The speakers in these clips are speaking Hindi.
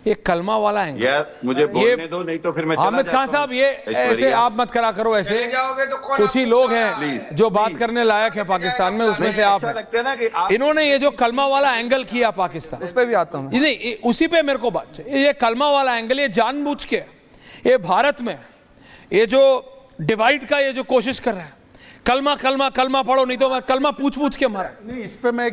ये कलमा वाला एंगल यार मुझे बोलने दो, नहीं तो फिर मैं चला हामिद जाता खान हूं। साहब, ये ऐसे आप मत करा करो ऐसे। कुछ ही लोग हैं जो बात करने लायक है पाकिस्तान में, उसमें से आप लगता है ना कि इन्होंने ये जो कलमा वाला एंगल किया पाकिस्तान, उस पे भी आता हूँ। नहीं उसी पे मेरे को बात, ये कलमा वाला एंगल, ये जानबूझ के ये भारत में ये जो डिवाइड का ये जो कोशिश कर रहा है, कलमा कलमा कलमा पढ़ो, नहीं तो मैं कलमा पूछ के मारा। नहीं, इस पे मैं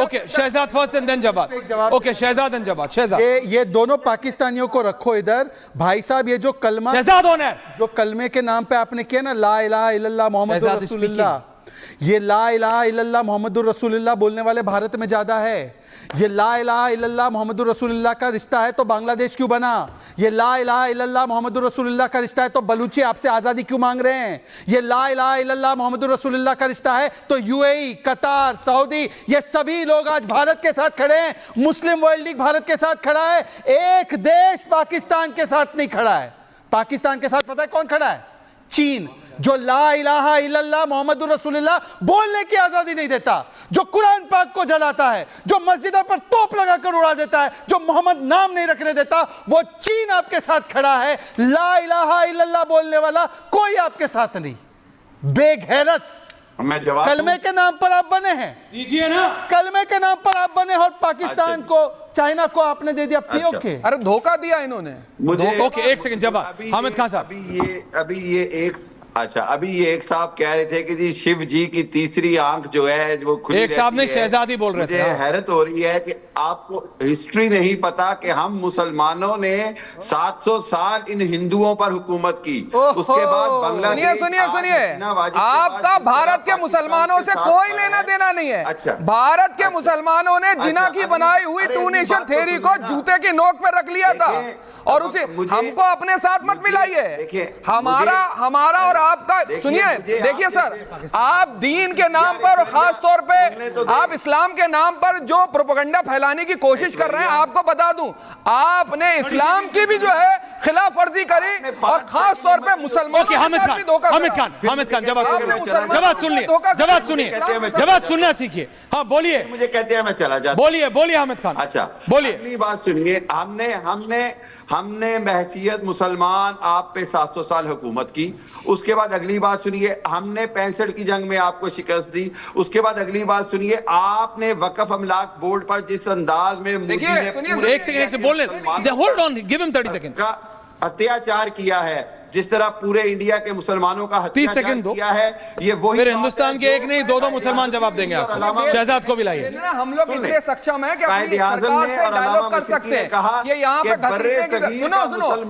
okay Shahzad first and then जवाब। ओके शहजाद एंड जवाब। शहजाद, ये दोनों पाकिस्तानियों को रखो इधर। भाई साहब, ये जो कलमा, शहजाद ऑनर, जो कलमे के नाम पे आपने किया ना, ला इलाहा इल्लल्लाह मोहम्मदुर रसूलुल्लाह, ये ला इलाहा इल्लल्लाह मोहम्मदुर रसूलुल्लाह बोलने वाले भारत में ज्यादा है। ये ला इलाहा इल्लल्लाह मोहम्मदुर रसूलुल्लाह का रिश्ता है तो बांग्लादेश क्यों बना? ये ला इलाहा इल्लल्लाह मोहम्मदुर रसूलुल्लाह का रिश्ता है तो बलूची आपसे आजादी क्यों मांग रहे हैं? ये ला इलाहा इल्लल्लाह मोहम्मदुर रसूलुल्लाह का रिश्ता है तो यूएई, कतार, सऊदी, ये सभी लोग आज भारत के साथ खड़े हैं। मुस्लिम वर्ल्ड लीग भारत के साथ खड़ा है, एक देश पाकिस्तान के साथ नहीं खड़ा है। पाकिस्तान के साथ पता है कौन खड़ा है? चीन, जो ला इलाहा इल्लल्लाह मोहम्मदुर रसूलुल्लाह बोलने की आजादी नहीं देता, जो कुरान पाक को जलाता है, जो मस्जिदों पर तोप लगाकर उड़ा देता है, जो मोहम्मद नाम नहीं रखने देता, वो चीन आपके साथ खड़ा है। ला इलाहा इल्लल्लाह बोलने वाला कोई आपके साथ नहीं। बेगैरत, मैं जवाब कलमे के नाम पर आप बने हैं, दीजिए ना, कलमे के नाम पर आप बने और पाकिस्तान को, चाइना को आपने दे दिया पीओके। अरे धोखा दिया इन्होंने मुझे। ओके एक सेकंड जवाब। हामिद खान साहब, अभी ये एक साहब कह रहे थे कि जी शिव जी की तीसरी आंख जो है वो खुली एक साहब ने रहती है। शहजादी बोल रहे थे। मुझे हैरत हो रही है कि आपको हिस्ट्री नहीं पता कि हम मुसलमानों ने 700 साल इन हिंदुओं पर हुकूमत की, उसके बाद बांग्लादेश। सुनिए आपका भारत के मुसलमानों से कोई लेना देना नहीं है। अच्छा, भारत के मुसलमानों ने जिना की बनाई हुई टू नेशन थ्योरी को जूते की नोक पर रख लिया था और उसे हमको अपने साथ मत मिलाइए। हमारा और आपका, सुनिए देखिए सर, आप दीन के नाम पर और खास तौर पे आप इस्लाम के नाम पर जो प्रोपेगेंडा फैलाने की कोशिश कर रहे हैं, आपको बता दूं आपने इस्लाम की भी जो है खिलाफ वर्जी करी और खास तौर पे मुसलमानों के साथ भी धोखा करा। हामिद खान जवाब सुनना सीखिए। हाँ बोलिए। मुझे कहते हैं मैं चला जाता। बोलिए हामिद खान। अच्छा बोलिए। अगली बात सुनिए, हमने बहसियत मुसलमान आप पे 700 साल हुकूमत की। उसके बाद अगली बात सुनिए, हमने 65 की जंग में आपको शिकस्त दी। उसके बाद अगली बात सुनिए, आपने वक्फ अमलाक बोर्ड पर जिस अंदाज में मोदी ने एक सेकंड बोलने, hold on, give him 30 second, का अत्याचार किया है, जिस तरह पूरे इंडिया के मुसलमानों का 30 सेकंड किया है, ये वही फिर हिंदुस्तान के एक नहीं दो मुसलमान जवाब देंगे आपको। शहजाद को भी लाइए। हम लोग इतने सक्षम हैं कि अपनी सरकार से डायलॉग कर सकते हैं। ये यहाँ पे सुनो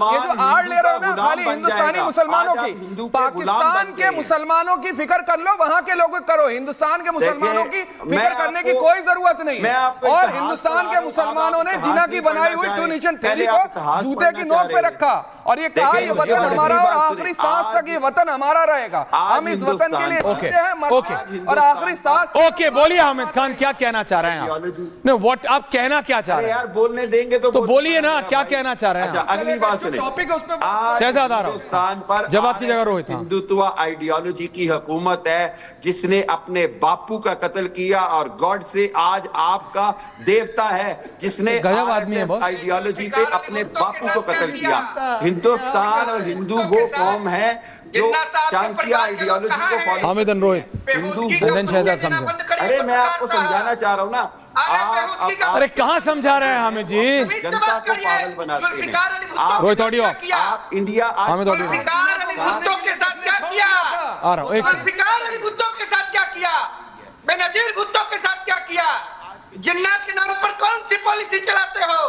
ये जो आड़ ले रहे हो ना खाली हिंदुस्तानी मुसलमानों की, पाकिस्तान के मुसलमानों की फिक्र कर लो, वहां के लोगों करो। हिंदुस्तान के मुसलमानों की फिक्र करने की कोई जरूरत नहीं है। और हिंदुस्तान के मुसलमानों ने जिना की बनाई हुई टू नेशन थ्योरी को जूते की नोक पे रखा और ये कहा ये वतन हमारा और आखिरी सांस तक ये वतन हमारा रहेगा। हम इस वतन के लिए ओके और आखिरी सांस। ओके बोलिए हामिद खान, क्या कहना चाह रहे हैं आप? नहीं व्हाट आप कहना क्या चाह रहे हैं यार? बोलने देंगे तो बोलिए ना, क्या कहना चाह रहे हैं? अगली बात सुनिए, टॉपिक है उस पे शहजाद आ रहा हिंदुस्तान पर जवाब की जगह रोहित। हिंदुत्व आइडियोलॉजी की हुकूमत है जिसने अपने बापू का कत्ल किया और गॉड से आज आपका देवता है जिसने आइडियोलॉजी पे अपने बापू को कत्ल किया। हिंदुस्तान और हिंदू वो कौम है जो शांति आइडियोलॉजी को फॉलो। हामिद एंड रोहित, हिंदू शहजाद खान। अरे मैं आपको समझाना चाह रहा हूँ ना, अरे कहाँ समझा रहे हैं हामिद जी? जनता को पागल बनाते हैं। रोहित ऑडियो आप इंडिया हामिद ऑडियो भुट्टो के साथ क्या किया? आ रहा हूँ एक सेकंड। भुट्टो के साथ क्या किया? बेनजीर भुट्टो के साथ क्या किया? जिन्ना के नाम पर कौन सी पॉलिसी चलाते हो?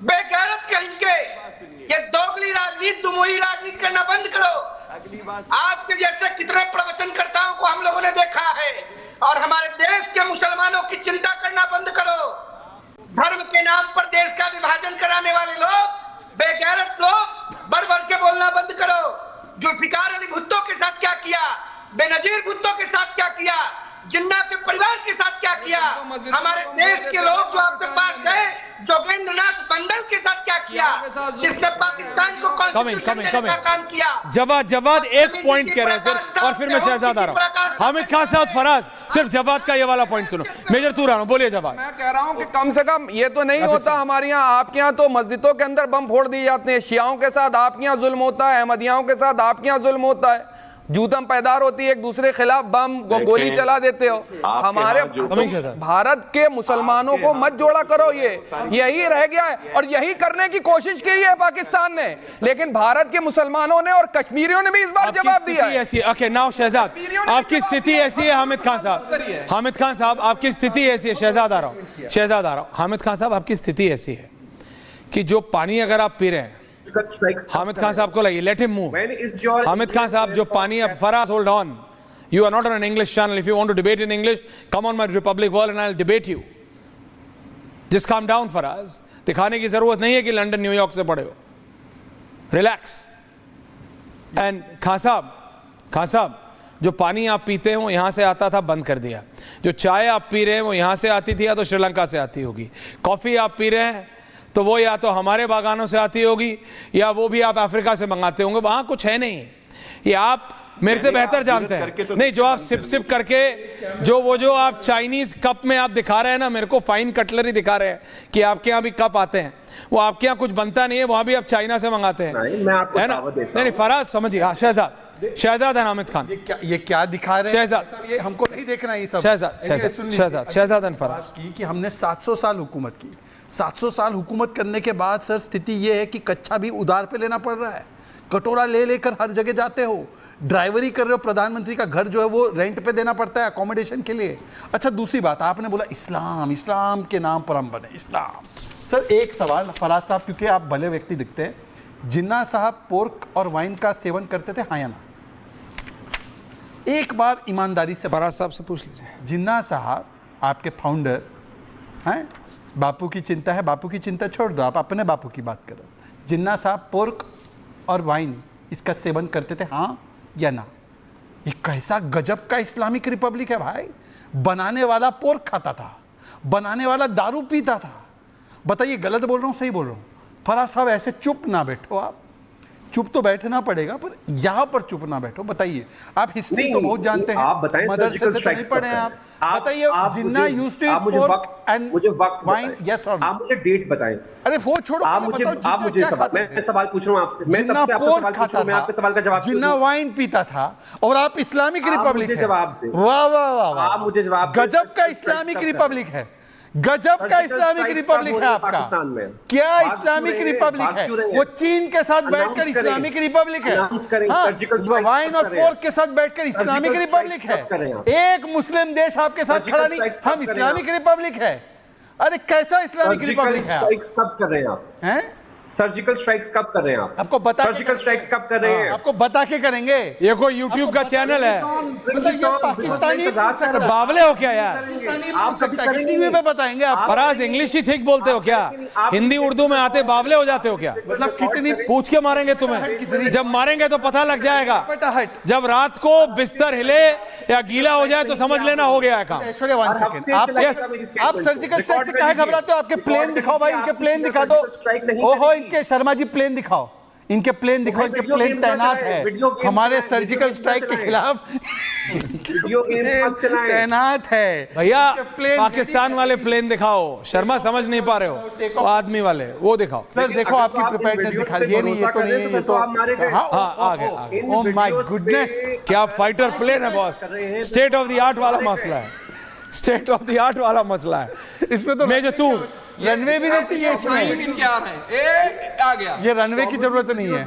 बेगैरत कहेंगे। ये दोगली राजनीति, दुमुही राजनीति करना बंद करो। आपके जैसे कितने प्रवचनकर्ताओं को हम लोगों ने देखा है और हमारे देश के मुसलमानों की चिंता करना बंद करो। धर्म के नाम पर देश का विभाजन कराने वाले लोग, बेगैरत लोग, बढ़ बढ़ के बोलना बंद करो। जुल्फिकार अली भुट्टो के साथ क्या किया? बेनजीर भुट्टो के साथ क्या किया? जिन्ना के परिवार के साथ क्या किया? हमारे देश के लोग जो आपके पास गए, जोगेंद्रनाथ बंदल के साथ क्या किया, जिसने पाकिस्तान को कॉन्स्टिट्यूशन देने का काम किया? जवाब एक पॉइंट कह रहे हैं सर, और फिर मैं शहजाद आ रहा हूँ। हामिद खान साहब फराज सिर्फ जवाद का ये वाला पॉइंट सुनो। मेजर तूर आ रहा हूं, बोलिए जवाद। मैं कह रहा हूं कि कम से कम ये तो नहीं होता हमारे यहाँ। आपके यहाँ तो मस्जिदों के अंदर बम फोड़ दिए जाते हैं, शियाओं के साथ आपके यहाँ जुल्म होता है, अहमदियाओं के साथ आपके यहाँ जुल्म होता है, जूतम पैदार होती है, एक दूसरे के खिलाफ बम गोली चला देते हो। हमारे भारत के मुसलमानों को मत जोड़ा करो, ये यही रह गया है और यही करने की कोशिश की है पाकिस्तान ने, लेकिन भारत के मुसलमानों ने और कश्मीरियों ने भी इस बार जवाब दिया है। ओके नाउ शहजाद, आपकी स्थिति ऐसी है। हामिद खान साहब, हामिद खान साहब आपकी स्थिति ऐसी है। शहजाद आ रहा हूं, शहजाद आ रहा हूं। हामिद खान साहब आपकी स्थिति ऐसी है कि जो पानी अगर आप पी रहे हैं, हामिद खान साहब को लगे, let him move. Hamid Khan साहब जो पानी अब Faraz, hold on, you are not on an English channel, if you want to debate in English come on my Republic World and I will debate you. Just calm down Faraz, दिखाने की जरूरत नहीं है कि लंदन न्यूयॉर्क से पढ़े हो, रिलैक्स। एंड खान साहब जो पानी आप पीते हो यहां से आता था, बंद कर दिया। जो चाय आप पी रहे हैं वो यहां से आती थी या तो श्रीलंका से आती होगी। कॉफी आप पी रहे हैं तो वो या तो हमारे बागानों से आती होगी या वो भी आप अफ्रीका से मंगाते होंगे, वहां कुछ है नहीं। ये आप मेरे से बेहतर जानते हैं। नहीं, जो आप सिप करके जो आप चाइनीज कप में आप दिखा रहे हैं ना, मेरे को फाइन कटलरी दिखा रहे हैं कि आपके यहाँ भी कप आते हैं, वो आपके यहाँ कुछ बनता नहीं है, वहां भी आप चाइना से मंगाते हैं, है ना? नहीं फराज समझिए। हाँ शहजाद है हामिद खान, ये क्या दिखा रहे हैं शहजाद, ये हमको नहीं देखना ये सब। शहजाद एंड फराज की कि हमने 700 साल हुकूमत की, 700 साल हुकूमत करने के बाद सर स्थिति ये है कि कच्चा भी उधार पे लेना पड़ रहा है, कटोरा ले लेकर हर जगह जाते हो, ड्राइवरी कर रहे हो, प्रधानमंत्री का घर जो है वो रेंट पे देना पड़ता है अकोमोडेशन के लिए। अच्छा दूसरी बात, आपने बोला इस्लाम के नाम पर हम बने, इस्लाम। सर एक सवाल फराज साहब, क्योंकि आप भले व्यक्ति दिखते हैं, जिन्ना साहब पोर्क और वाइन का सेवन करते थे हाँ या ना? एक बार ईमानदारी से फराज साहब से पूछ लीजिए। जिन्ना साहब आपके फाउंडर हैं, बापू की चिंता है, बापू की चिंता छोड़ दो, आप अपने बापू की बात करो। जिन्ना साहब पोर्क और वाइन इसका सेवन करते थे हाँ या ना? ये कैसा गजब का इस्लामिक रिपब्लिक है भाई। बनाने वाला पोर्क खाता था, बनाने वाला दारू पीता था। बताइए गलत बोल रहा हूँ सही बोल रहा हूँ? फराज साहब ऐसे चुप ना बैठो, आप चुप तो बैठना पड़ेगा पर यहाँ पर चुप ना बैठो। बताइए, आप हिस्ट्री तो बहुत जानते हैं, आप बताएं, मदरसे से तो नहीं पढ़े हैं आप। बताइए Jinnah used to eat pork and wine, yes और नो? आप मुझे डेट बताएं। अरे वो छोड़ो, आप मुझे मैं सवाल पूछ रहा हूँ आपसे, मैं जिन्ना पोर्क खाता मैं आपके सवाल का जवाब, जिन्ना वाइन पीता था और आप इस्लामिक रिपब्लिक है। वाह वाह वाह, आप मुझे जवाब, गजब का इस्लामिक रिपब्लिक है, गजब का इस्लामिक रिपब्लिक है आपका। क्या इस्लामिक रिपब्लिक है? वो चीन के साथ बैठकर इस्लामिक रिपब्लिक है, हाँ, वाइन और पोर्क के साथ बैठकर इस्लामिक रिपब्लिक है। एक मुस्लिम देश आपके साथ खड़ा नहीं, हम इस्लामिक रिपब्लिक है। अरे कैसा इस्लामिक रिपब्लिक है? कब कर रहे हैं आप? हैं सर्जिकल स्ट्राइक्स कब कर रहे हैं आप? आपको बता, सर्जिकल स्ट्राइक्स कब कर रहे हैं? आपको बता के करेंगे। ये कोई YouTube का चैनल है, मतलब ये पाकिस्तानी बावले हो क्या यार? आप टीवी पे बताएंगे आप। फराज इंग्लिश ही ठीक बोलते हो क्या? हिंदी उर्दू में आते बावले हो जाते हो क्या? मतलब कितनी पूछ के मारेंगे तुम्हें, जब मारेंगे तो पता लग जाएगा। जब रात को बिस्तर हिले या गीला हो जाए तो समझ लेना हो गया है काम। ऐश्वर्या वन सेकंड, आप सर्जिकल स्ट्राइक से काहे घबराते हो? आपके प्लेन दिखाओ भाई, इनके प्लेन दिखा दो। ओहो इनके शर्मा जी प्लेन दिखाओ, इनके प्लेन दिखाओ, इनके प्लेन तैनात है हमारे सर्जिकल स्ट्राइक के खिलाफ तैनात है भैया। पाकिस्तान वाले प्लेन दिखाओ, शर्मा समझ नहीं पा रहे हो, वो आदमी वाले वो दिखाओ। सर देखो आपकी प्रिपेयर्डनेस दिखा, ये नहीं, ये तो नहीं, ये तो हाँ आ गए। ओह माय गुडनेस, क्या फाइटर प्लेन है boss, state of the art वाला मसला है, स्टेट ऑफ द आर्ट वाला मसला है इसमें। तो मेजर तूर रनवे भी नहीं चाहिए इसमें, इनके आ रहे हैं, आ गया। ये रनवे की जरूरत नहीं है।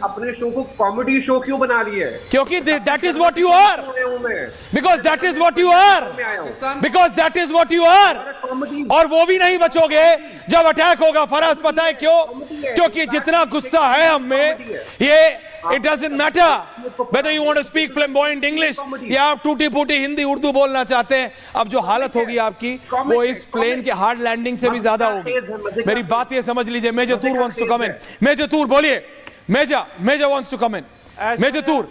अपने शो को कॉमेडी शो क्यों बना रही है? क्योंकि that is what you are, because that is what you are, because that is what you are. और वो भी नहीं बचोगे जब अटैक होगा। फराज पता है क्यों? क्योंकि जितना गुस्सा है हम में, ये it doesn't matter whether you want to speak flamboyant English या आप टूटी फूटी हिंदी उर्दू बोलना चाहते हैं। अब जो हालत होगी आपकी वो इस प्लेन के हार्ड लैंडिंग से भी ज्यादा होगी। मेरी बात ये समझ लीजिए। Major Toor wants to come in। Major Toor बोलिए। Major wants to come in। Major Toor